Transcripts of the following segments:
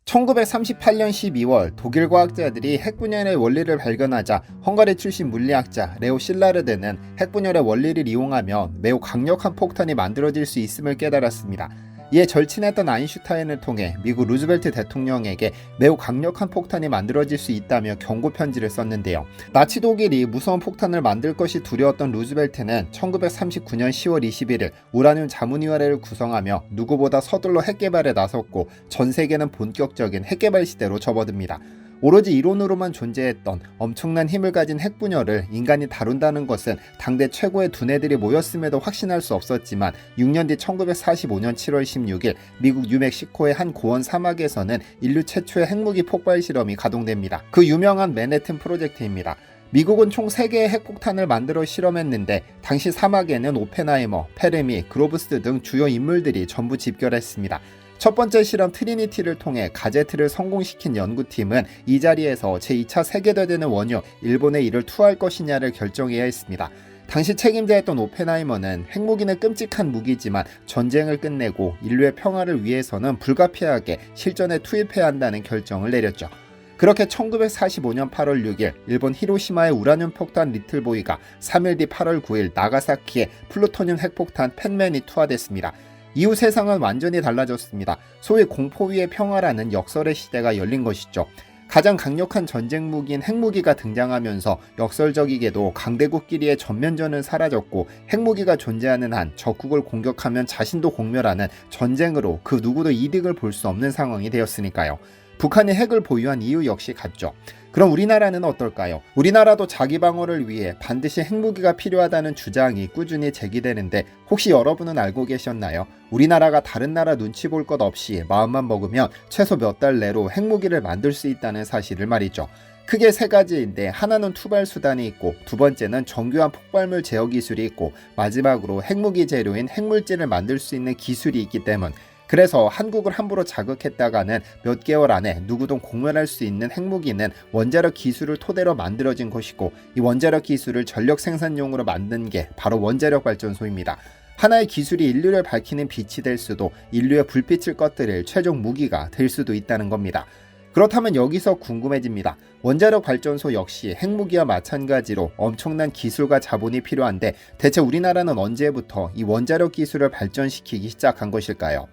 1938년 12월 독일 과학자들이 핵분열의 원리를 발견하자 헝가리 출신 물리학자 레오 실라르드는 핵분열의 원리를 이용하면 매우 강력한 폭탄이 만들어질 수 있음을 깨달았습니다. 이에 절친했던 아인슈타인을 통해 미국 루즈벨트 대통령에게 매우 강력한 폭탄이 만들어질 수 있다며 경고 편지를 썼는데요. 나치 독일이 무서운 폭탄을 만들 것이 두려웠던 루즈벨트는 1939년 10월 21일 우라늄 자문위원회를 구성하며 누구보다 서둘러 핵개발에 나섰고 전 세계는 본격적인 핵개발 시대로 접어듭니다. 오로지 이론으로만 존재했던 엄청난 힘을 가진 핵분열을 인간이 다룬다는 것은 당대 최고의 두뇌들이 모였음에도 확신할 수 없었지만 6년 뒤 1945년 7월 16일 미국 뉴멕시코의 한 고원 사막에서는 인류 최초의 핵무기 폭발 실험이 가동됩니다. 그 유명한 맨해튼 프로젝트입니다. 미국은 총 3개의 핵폭탄을 만들어 실험했는데 당시 사막에는 오펜하이머, 페르미, 그로브스 등 주요 인물들이 전부 집결했습니다. 첫 번째 실험 트리니티를 통해 가제트를 성공시킨 연구팀은 이 자리에서 제2차 세계대전의 원조 일본에 이를 투하할 것이냐를 결정해야 했습니다. 당시 책임자였던 오펜하이머는 핵무기는 끔찍한 무기지만 전쟁을 끝내고 인류의 평화를 위해서는 불가피하게 실전에 투입해야 한다는 결정을 내렸죠. 그렇게 1945년 8월 6일 일본 히로시마의 우라늄 폭탄 리틀보이가 3일 뒤 8월 9일 나가사키에 플루토늄 핵폭탄 펜맨이 투하됐습니다. 이후 세상은 완전히 달라졌습니다. 소위 공포 위의 평화라는 역설의 시대가 열린 것이죠. 가장 강력한 전쟁 무기인 핵무기가 등장하면서 역설적이게도 강대국끼리의 전면전은 사라졌고 핵무기가 존재하는 한 적국을 공격하면 자신도 공멸하는 전쟁으로 그 누구도 이득을 볼 수 없는 상황이 되었으니까요. 북한이 핵을 보유한 이유 역시 같죠. 그럼 우리나라는 어떨까요? 우리나라도 자기 방어를 위해 반드시 핵무기가 필요하다는 주장이 꾸준히 제기되는데 혹시 여러분은 알고 계셨나요? 우리나라가 다른 나라 눈치 볼 것 없이 마음만 먹으면 최소 몇 달 내로 핵무기를 만들 수 있다는 사실을 말이죠. 크게 3가지인데 하나는 투발 수단이 있고 두 번째는 정교한 폭발물 제어 기술이 있고 마지막으로 핵무기 재료인 핵물질을 만들 수 있는 기술이 있기 때문. 그래서 한국을 함부로 자극했다가는 몇 개월 안에 누구든 공멸할 수 있는 핵무기는 원자력 기술을 토대로 만들어진 것이고 이 원자력 기술을 전력 생산용으로 만든 게 바로 원자력 발전소입니다. 하나의 기술이 인류를 밝히는 빛이 될 수도 인류의 불빛을 꺼뜨릴 최종 무기가 될 수도 있다는 겁니다. 그렇다면 여기서 궁금해집니다. 원자력 발전소 역시 핵무기와 마찬가지로 엄청난 기술과 자본이 필요한데 대체 우리나라는 언제부터 이 원자력 기술을 발전시키기 시작한 것일까요?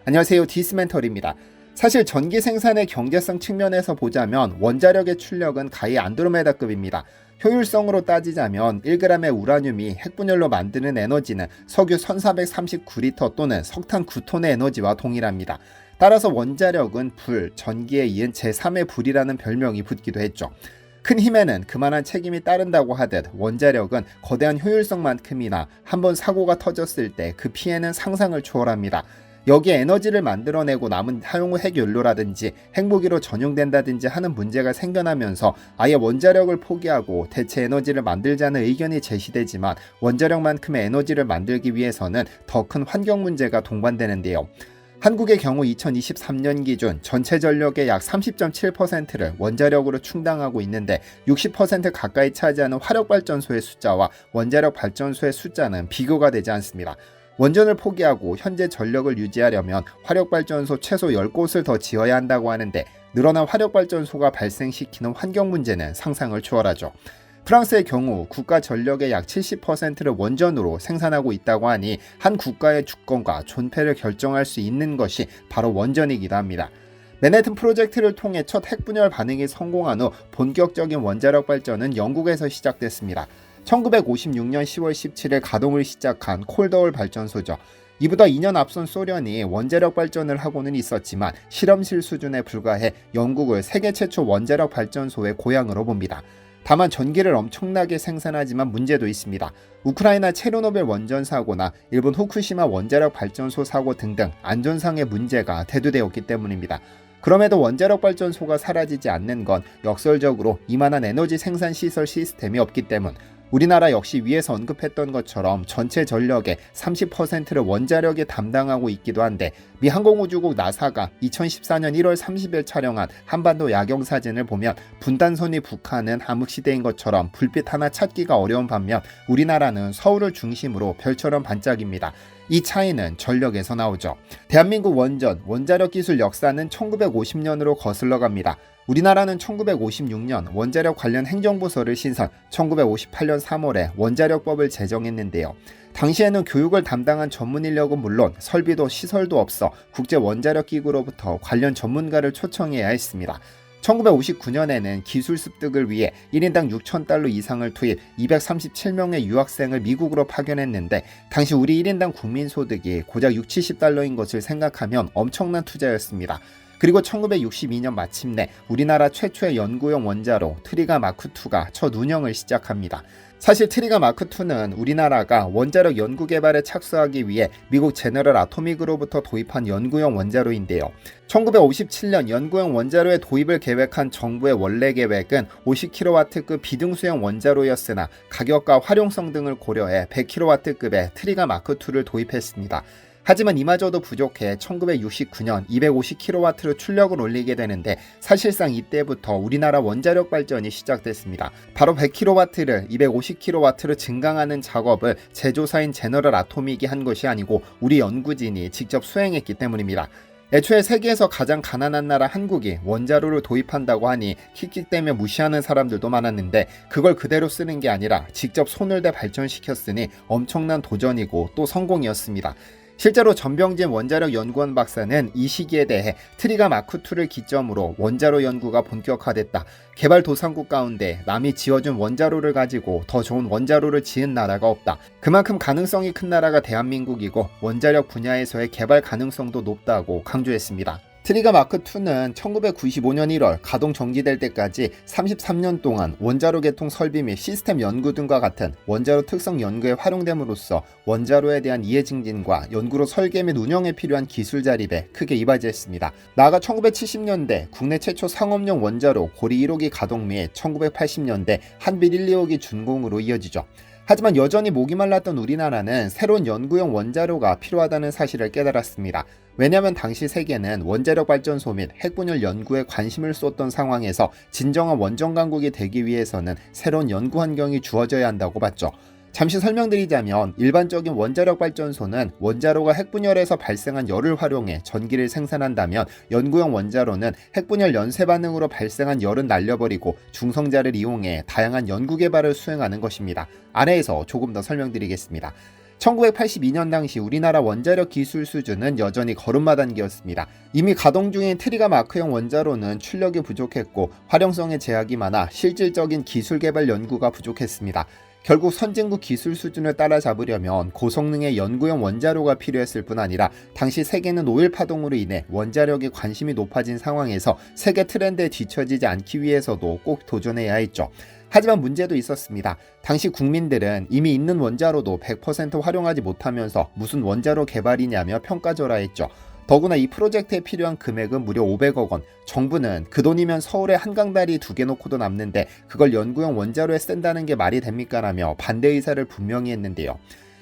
안녕하세요, 디스멘털입니다. 사실 전기 생산의 경제성 측면에서 보자면 원자력의 출력은 가히 안드로메다급입니다. 효율성으로 따지자면 1g의 우라늄이 핵분열로 만드는 에너지는 석유 1439리터 또는 석탄 9톤의 에너지와 동일합니다. 따라서 원자력은 불, 전기에 이은 제3의 불이라는 별명이 붙기도 했죠. 큰 힘에는 그만한 책임이 따른다고 하듯 원자력은 거대한 효율성만큼이나 한번 사고가 터졌을 때 그 피해는 상상을 초월합니다. 여기에 에너지를 만들어내고 남은 사용 후 핵연료라든지 핵무기로 전용된다든지 하는 문제가 생겨나면서 아예 원자력을 포기하고 대체 에너지를 만들자는 의견이 제시되지만 원자력만큼의 에너지를 만들기 위해서는 더 큰 환경 문제가 동반되는데요. 한국의 경우 2023년 기준 전체 전력의 약 30.7%를 원자력으로 충당하고 있는데 60% 가까이 차지하는 화력발전소의 숫자와 원자력 발전소의 숫자는 비교가 되지 않습니다. 원전을 포기하고 현재 전력을 유지하려면 화력발전소 최소 10곳을 더 지어야 한다고 하는데 늘어난 화력발전소가 발생시키는 환경 문제는 상상을 초월하죠. 프랑스의 경우 국가 전력의 약 70%를 원전으로 생산하고 있다고 하니 한 국가의 주권과 존폐를 결정할 수 있는 것이 바로 원전이기도 합니다. 맨해튼 프로젝트를 통해 첫 핵분열 반응이 성공한 후 본격적인 원자력 발전은 영국에서 시작됐습니다. 1956년 10월 17일 가동을 시작한 콜드월 발전소죠. 이보다 2년 앞선 소련이 원자력 발전을 하고는 있었지만 실험실 수준에 불과해 영국을 세계 최초 원자력 발전소의 고향으로 봅니다. 다만 전기를 엄청나게 생산하지만 문제도 있습니다. 우크라이나 체르노빌 원전 사고나 일본 후쿠시마 원자력 발전소 사고 등등 안전상의 문제가 대두되었기 때문입니다. 그럼에도 원자력 발전소가 사라지지 않는 건 역설적으로 이만한 에너지 생산 시설 시스템이 없기 때문, 우리나라 역시 위에서 언급했던 것처럼 전체 전력의 30%를 원자력이 담당하고 있기도 한데, 미 항공우주국 나사가 2014년 1월 30일 촬영한 한반도 야경 사진을 보면 분단선이 북한은 암흑시대인 것처럼 불빛 하나 찾기가 어려운 반면 우리나라는 서울을 중심으로 별처럼 반짝입니다. 이 차이는 전력에서 나오죠. 대한민국 원자력 기술 역사는 1950년으로 거슬러 갑니다. 우리나라는 1956년 원자력 관련 행정부서를 신설, 1958년 3월에 원자력법을 제정했는데요. 당시에는 교육을 담당한 전문 인력은 물론 설비도 시설도 없어 국제원자력기구로부터 관련 전문가를 초청해야 했습니다. 1959년에는 기술 습득을 위해 1인당 6,000달러 이상을 투입 237명의 유학생을 미국으로 파견했는데, 당시 우리 1인당 국민소득이 고작 60-70달러인 것을 생각하면 엄청난 투자였습니다. 그리고 1962년 마침내 우리나라 최초의 연구용 원자로 트리가 마크2가 첫 운영을 시작합니다. 사실 트리가 마크2는 우리나라가 원자력 연구 개발에 착수하기 위해 미국 제너럴 아토믹으로부터 도입한 연구용 원자로인데요. 1957년 연구용 원자로의 도입을 계획한 정부의 원래 계획은 50kW급 비등수형 원자로였으나 가격과 활용성 등을 고려해 100kW급의 트리가 마크2를 도입했습니다. 하지만 이마저도 부족해 1969년 250kW로 출력을 올리게 되는데, 사실상 이때부터 우리나라 원자력 발전이 시작됐습니다. 바로 100kW를 250kW로 증강하는 작업을 제조사인 제너럴 아토믹이 한 것이 아니고 우리 연구진이 직접 수행했기 때문입니다. 애초에 세계에서 가장 가난한 나라 한국이 원자로를 도입한다고 하니 킥킥대며 무시하는 사람들도 많았는데, 그걸 그대로 쓰는 게 아니라 직접 손을 대 발전시켰으니 엄청난 도전이고 또 성공이었습니다. 실제로 전병진 원자력 연구원 박사는 이 시기에 대해 트리가 마크2를 기점으로 원자로 연구가 본격화됐다. 개발도상국 가운데 남이 지어준 원자로를 가지고 더 좋은 원자로를 지은 나라가 없다. 그만큼 가능성이 큰 나라가 대한민국이고 원자력 분야에서의 개발 가능성도 높다고 강조했습니다. 트리가 마크2는 1995년 1월 가동 정지될 때까지 33년 동안 원자로 개통 설비 및 시스템 연구 등과 같은 원자로 특성 연구에 활용됨으로써 원자로에 대한 이해 증진과 연구로 설계 및 운영에 필요한 기술 자립에 크게 이바지했습니다. 나아가 1970년대 국내 최초 상업용 원자로 고리 1호기 가동 및 1980년대 한빛 1, 2호기 준공으로 이어지죠. 하지만 여전히 목이 말랐던 우리나라는 새로운 연구용 원자로가 필요하다는 사실을 깨달았습니다. 왜냐하면 당시 세계는 원자력 발전소 및 핵분열 연구에 관심을 쏟던 상황에서 진정한 원전 강국이 되기 위해서는 새로운 연구 환경이 주어져야 한다고 봤죠. 잠시 설명드리자면, 일반적인 원자력 발전소는 원자로가 핵분열에서 발생한 열을 활용해 전기를 생산한다면, 연구용 원자로는 핵분열 연쇄 반응으로 발생한 열은 날려버리고 중성자를 이용해 다양한 연구 개발을 수행하는 것입니다. 아래에서 조금 더 설명드리겠습니다. 1982년 당시 우리나라 원자력 기술 수준은 여전히 걸음마 단계였습니다. 이미 가동 중인 트리가 마크형 원자로는 출력이 부족했고 활용성에 제약이 많아 실질적인 기술 개발 연구가 부족했습니다. 결국 선진국 기술 수준을 따라잡으려면 고성능의 연구용 원자로가 필요했을 뿐 아니라, 당시 세계는 오일 파동으로 인해 원자력에 관심이 높아진 상황에서 세계 트렌드에 뒤처지지 않기 위해서도 꼭 도전해야 했죠. 하지만 문제도 있었습니다. 당시 국민들은 이미 있는 원자로도 100% 활용하지 못하면서 무슨 원자로 개발이냐며 평가절하했죠. 더구나 이 프로젝트에 필요한 금액은 무려 500억 원. 정부는 그 돈이면 서울에 한강다리 2개 놓고도 남는데 그걸 연구용 원자로에 쓴다는 게 말이 됩니까? 라며 반대 의사를 분명히 했는데요.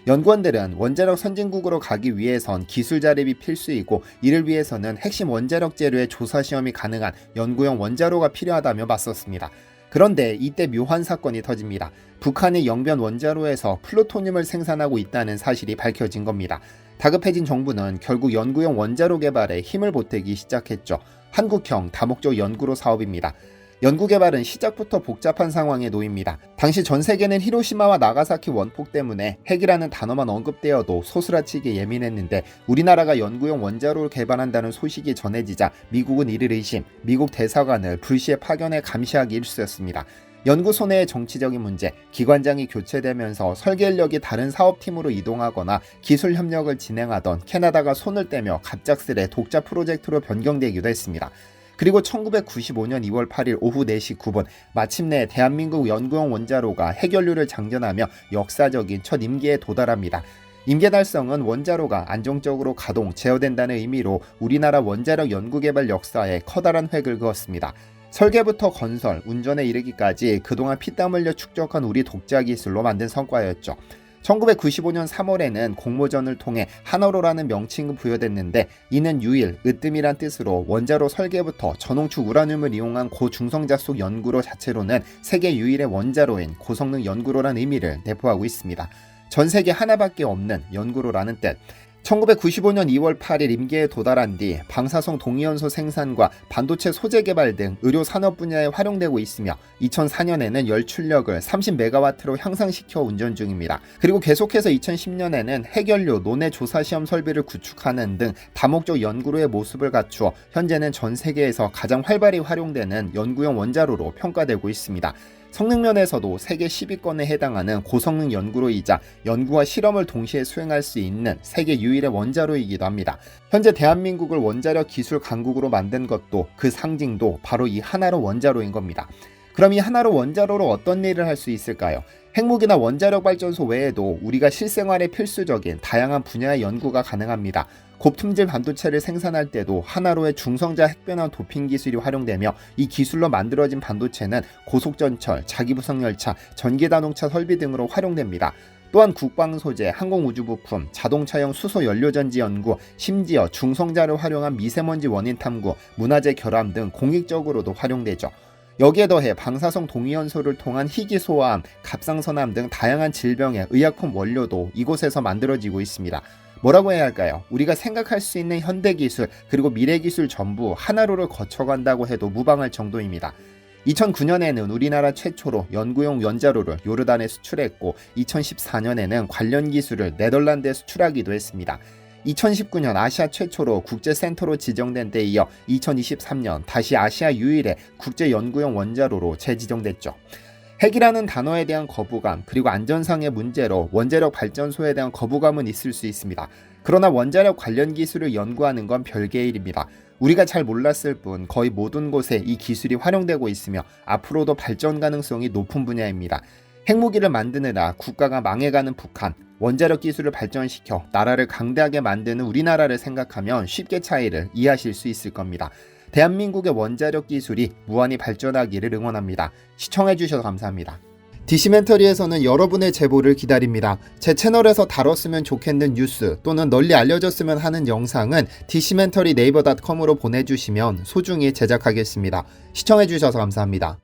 연구원들은 원자력 선진국으로 가기 위해선 기술 자립이 필수이고, 이를 위해서는 핵심 원자력 재료의 조사 시험이 가능한 연구용 원자로가 필요하다며 맞섰습니다. 그런데 이때 묘한 사건이 터집니다. 북한이 영변 원자로에서 플루토늄을 생산하고 있다는 사실이 밝혀진 겁니다. 다급해진 정부는 결국 연구용 원자로 개발에 힘을 보태기 시작했죠. 한국형 다목적 연구로 사업입니다. 연구 개발은 시작부터 복잡한 상황에 놓입니다. 당시 전 세계는 히로시마와 나가사키 원폭 때문에 핵이라는 단어만 언급되어도 소스라치게 예민했는데, 우리나라가 연구용 원자로를 개발한다는 소식이 전해지자 미국은 이를 의심, 미국 대사관을 불시에 파견해 감시하기 일쑤였습니다. 연구소 내의 정치적인 문제, 기관장이 교체되면서 설계 인력이 다른 사업팀으로 이동하거나 기술 협력을 진행하던 캐나다가 손을 떼며 갑작스레 독자 프로젝트로 변경되기도 했습니다. 그리고 1995년 2월 8일 오후 4시 9분 마침내 대한민국 연구용 원자로가 핵연료를 장전하며 역사적인 첫 임기에 도달합니다. 임계 달성은 원자로가 안정적으로 가동, 제어된다는 의미로 우리나라 원자력 연구개발 역사에 커다란 획을 그었습니다. 설계부터 건설, 운전에 이르기까지 그동안 피땀 흘려 축적한 우리 독자 기술로 만든 성과였죠. 1995년 3월에는 공모전을 통해 한어로라는 명칭이 부여됐는데, 이는 유일, 으뜸이란 뜻으로 원자로 설계부터 전홍축 우라늄을 이용한 고중성자속 연구로 자체로는 세계 유일의 원자로인 고성능 연구로란 의미를 내포하고 있습니다. 전 세계 하나밖에 없는 연구로라는 뜻. 1995년 2월 8일 임계에 도달한 뒤 방사성 동위원소 생산과 반도체 소재 개발 등 의료 산업 분야에 활용되고 있으며 2004년에는 열출력을 30메가와트로 향상시켜 운전 중입니다. 그리고 계속해서 2010년에는 핵연료 논해 조사 시험 설비를 구축하는 등 다목적 연구로의 모습을 갖추어 현재는 전 세계에서 가장 활발히 활용되는 연구용 원자로로 평가되고 있습니다. 성능 면에서도 세계 10위권에 해당하는 고성능 연구로이자 연구와 실험을 동시에 수행할 수 있는 세계 유일의 원자로이기도 합니다. 현재 대한민국을 원자력 기술 강국으로 만든 것도, 그 상징도 바로 이 하나로 원자로인 겁니다. 그럼 이 하나로 원자로로 어떤 일을 할 수 있을까요? 핵무기나 원자력 발전소 외에도 우리가 실생활에 필수적인 다양한 분야의 연구가 가능합니다. 고품질 반도체를 생산할 때도 하나로의 중성자 핵변환 도핑 기술이 활용되며, 이 기술로 만들어진 반도체는 고속전철, 자기부상열차, 전기자동차 설비 등으로 활용됩니다. 또한 국방소재, 항공우주부품, 자동차용 수소연료전지 연구, 심지어 중성자를 활용한 미세먼지 원인 탐구, 문화재 결함 등 공익적으로도 활용되죠. 여기에 더해 방사성 동위원소를 통한 희귀소화암, 갑상선암 등 다양한 질병의 의약품 원료도 이곳에서 만들어지고 있습니다. 뭐라고 해야 할까요? 우리가 생각할 수 있는 현대기술 그리고 미래기술 전부 하나로를 거쳐간다고 해도 무방할 정도입니다. 2009년에는 우리나라 최초로 연구용 원자로를 요르단에 수출했고, 2014년에는 관련 기술을 네덜란드에 수출하기도 했습니다. 2019년 아시아 최초로 국제센터로 지정된 데 이어 2023년 다시 아시아 유일의 국제연구용 원자로로 재지정됐죠. 핵이라는 단어에 대한 거부감, 그리고 안전상의 문제로 원자력 발전소에 대한 거부감은 있을 수 있습니다. 그러나 원자력 관련 기술을 연구하는 건 별개의 일입니다. 우리가 잘 몰랐을 뿐 거의 모든 곳에 이 기술이 활용되고 있으며 앞으로도 발전 가능성이 높은 분야입니다. 핵무기를 만드느라 국가가 망해가는 북한, 원자력 기술을 발전시켜 나라를 강대하게 만드는 우리나라를 생각하면 쉽게 차이를 이해하실 수 있을 겁니다. 대한민국의 원자력 기술이 무한히 발전하기를 응원합니다. 시청해주셔서 감사합니다. 디시멘터리에서는 여러분의 제보를 기다립니다. 제 채널에서 다뤘으면 좋겠는 뉴스 또는 널리 알려졌으면 하는 영상은 디시멘터리 네이버.com으로 보내주시면 소중히 제작하겠습니다. 시청해주셔서 감사합니다.